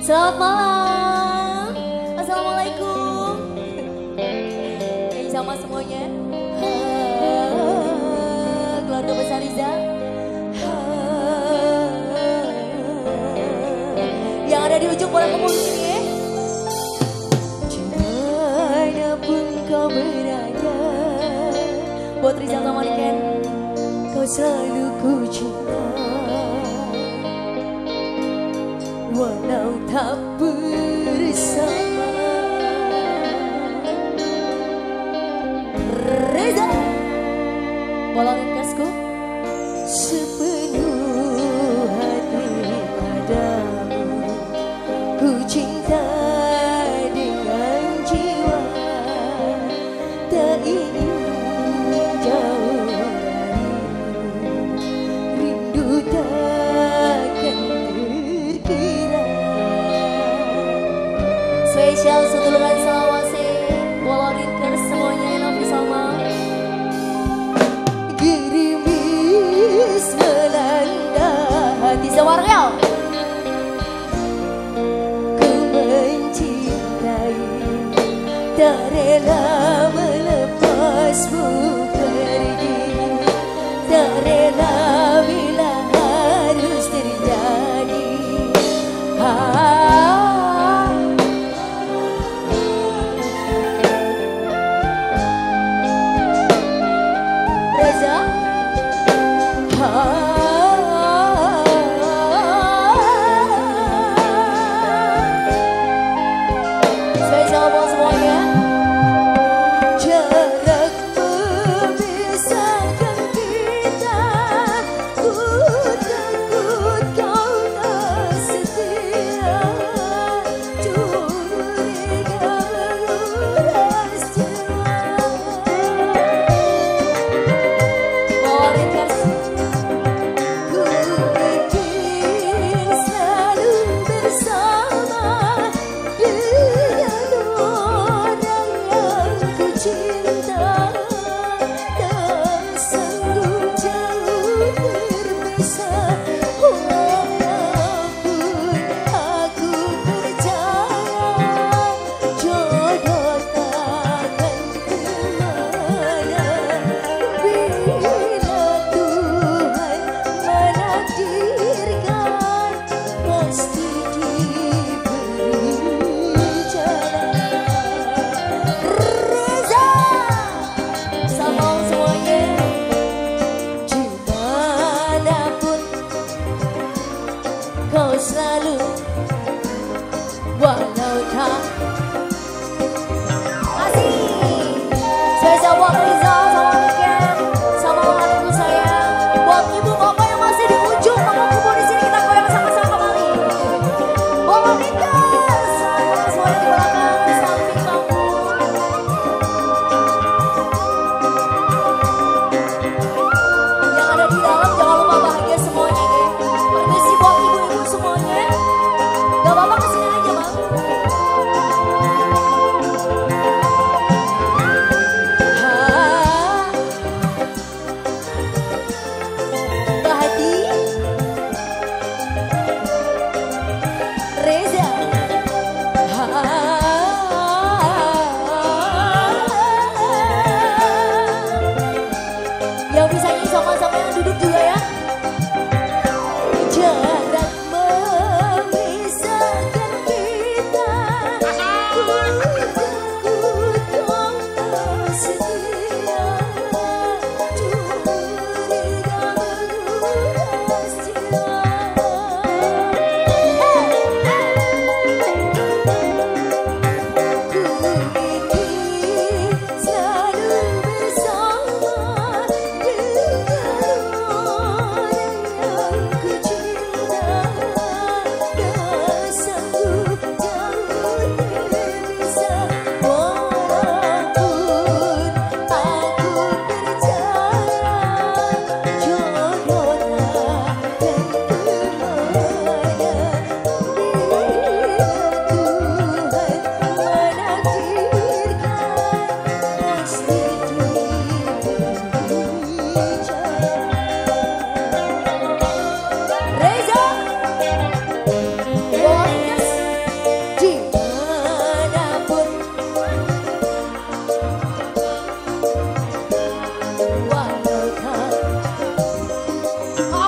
Selamat malam. Assalamualaikum. Sama semuanya. Keluarga besar Riza. Yang ada di ujung bola kumpul di sini ya. Dimanapun kau berada, buat Riza sama Niken, kau selalu ku cinta. Walau tak bersama. Reza bolongin kasku sepenuh hati padamu, ku cinta dengan jiwa, tak ingin jauh darimu, rindu takkan terkira. Spesial seduluran selawase bolongin ke semuanya yang Novi sama. Gerimis melanda hati Zawarel. Ku mencintai, tak rela melepasmu pergi, tak rela bila harus terjadi. Reza spesial buat semuanya. Jarak memisahkan kita, ku takut kau tak setia, curiga menguras jiwa. Ku ingin selalu bersama dengan orang yang ku cinta, tak sanggup jauh terpisah. Walaupun aku percaya jodoh takkan kemana, bila Tuhan menakdirkan pasti diberi jalan. Reza sama semuanya. Dimanapun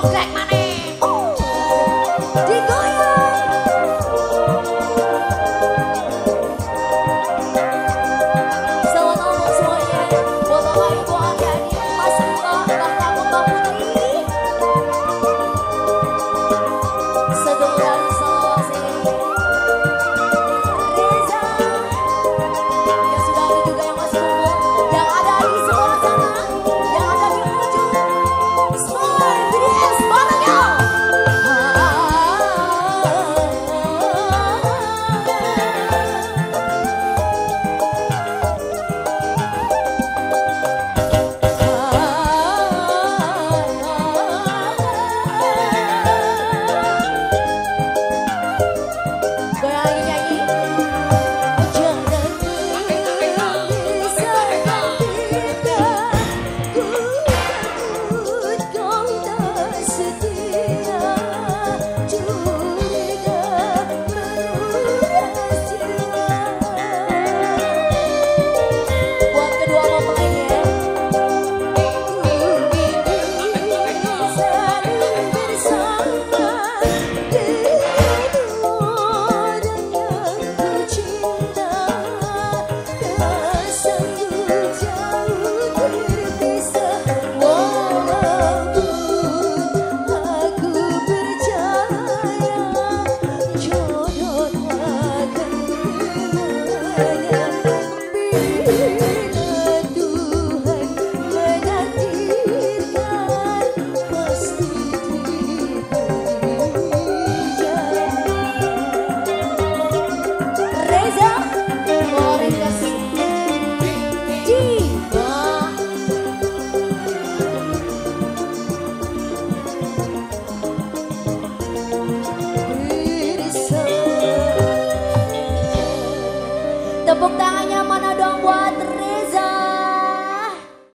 Oke.